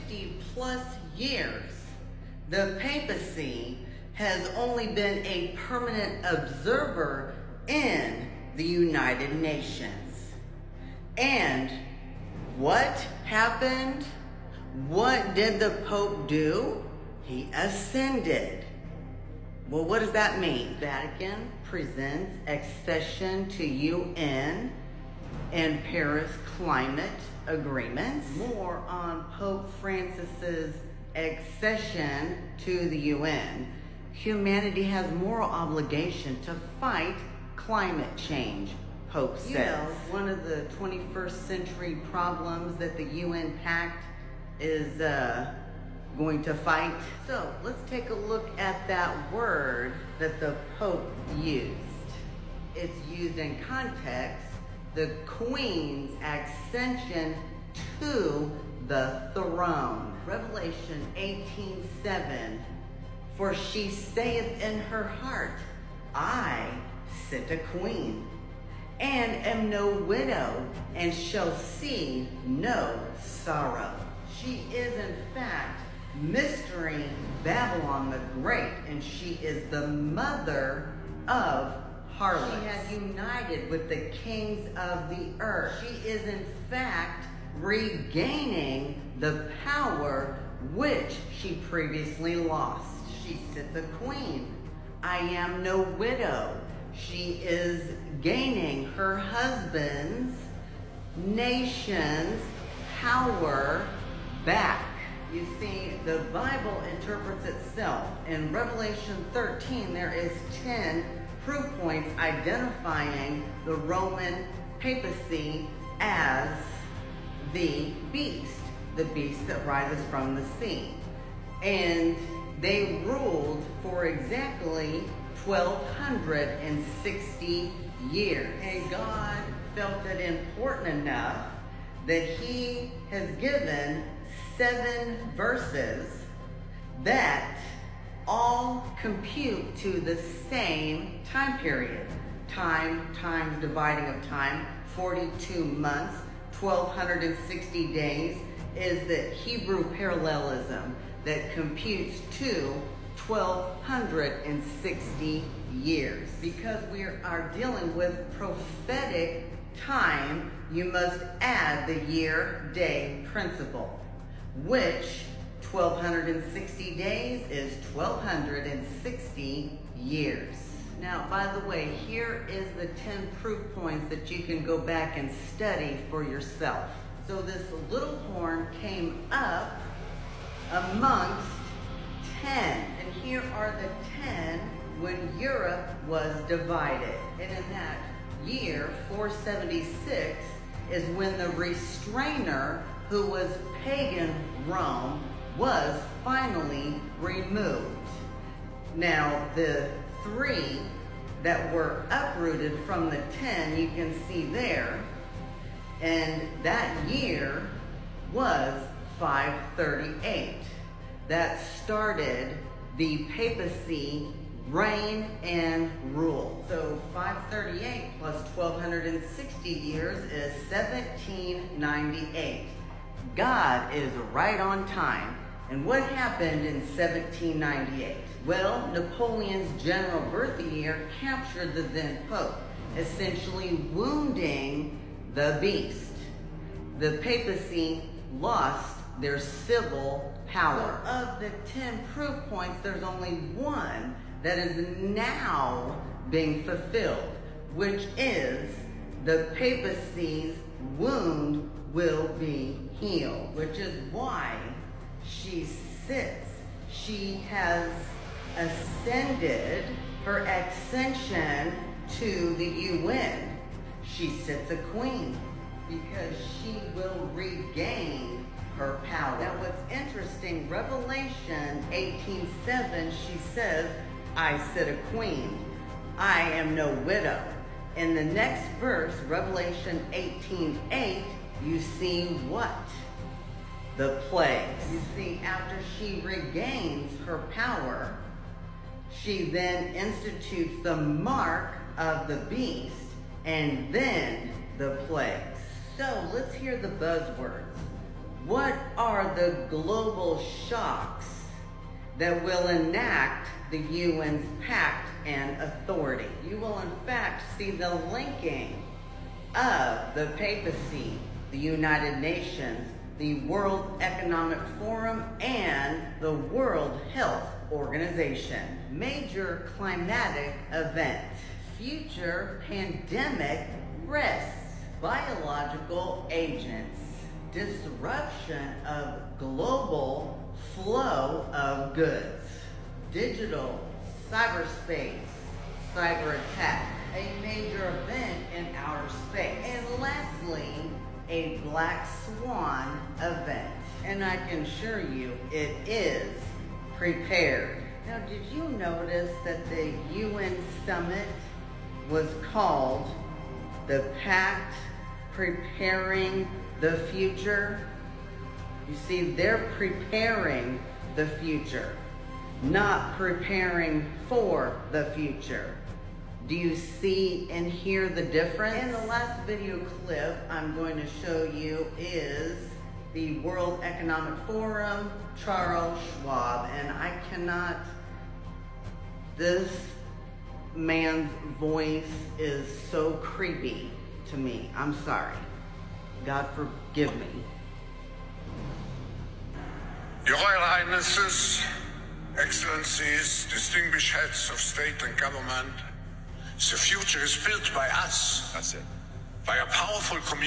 50 plus years, the papacy has only been a permanent observer in the United Nations. And what happened? What did the Pope do? He ascended. Well, what does that mean? Vatican presents accession to UN and Paris climate agreements. More on Pope Francis's accession to the UN. Humanity has moral obligation to fight climate change, Pope says. You know, one of the 21st century problems that the UN pact is going to fight. So let's take a look at that word that the Pope used. It's used in context, the Queen's ascension to the throne. Revelation 18:7, for she saith in her heart, I sit a queen, and am no widow, and shall see no sorrow. She is in fact Mystery Babylon the Great, and she is the mother of harlots. She has united with the kings of the earth. She is in fact regaining the power which she previously lost. She sits a queen. I am no widow. She is gaining her husband's nation's power back. You see, the Bible interprets itself. In Revelation 13, there is 10 proof points identifying the Roman papacy as the beast that rises from the sea. And they ruled for exactly 1,260 years. And God felt it important enough that he has given 7 verses that all compute to the same time period. Time times dividing of time, 42 months, 1,260 days is the Hebrew parallelism that computes to 1,260 years. Because we are dealing with prophetic time, you must add the year-day principle, which 1,260 days is 1,260 years. Now, by the way, here is the 10 proof points that you can go back and study for yourself. So this little horn came up amongst 10. And here are the 10 when Europe was divided. And in that year, 476, is when the restrainer, who was pagan Rome, was finally removed. Now, the 3 that were uprooted from the 10, you can see there, and that year was 538. That started the papacy reign and rule. So 538 plus 1,260 years is 1798. God is right on time. And what happened in 1798? Well, Napoleon's general birth year captured the then Pope, essentially wounding the beast. The papacy lost their civil power. So of the 10 proof points, there's only one that is now being fulfilled, which is the papacy's wound will be healed, which is why she sits. She has ascended her ascension to the UN. She sits a queen because she will regain her power. Now what's interesting, Revelation 18:7, she says, I sit a queen. I am no widow. In the next verse, Revelation 18:8, you see what? The plagues. You see, after she regains her power, she then institutes the mark of the beast and then the plagues. So let's hear the buzzwords. What are the global shocks that will enact the UN's pact and authority. You will in fact see the linking of the papacy, the United Nations, the World Economic Forum, and the World Health Organization. Major climatic event, future pandemic risks, biological agents, disruption of global flow of goods, digital, cyberspace, cyber attack, a major event in outer space, and lastly, a black swan event. And I can assure you it is prepared. Now, did you notice that the UN summit was called the Pact Preparing the Future? You see, they're preparing the future, not preparing for the future. Do you see and hear the difference? In the last video clip I'm going to show you is the World Economic Forum, Charles Schwab, and I cannot, this man's voice is so creepy to me. I'm sorry. God forgive me. Your Royal Highnesses, Excellencies, distinguished heads of state and government, the future is built by us. That's it. By a powerful community.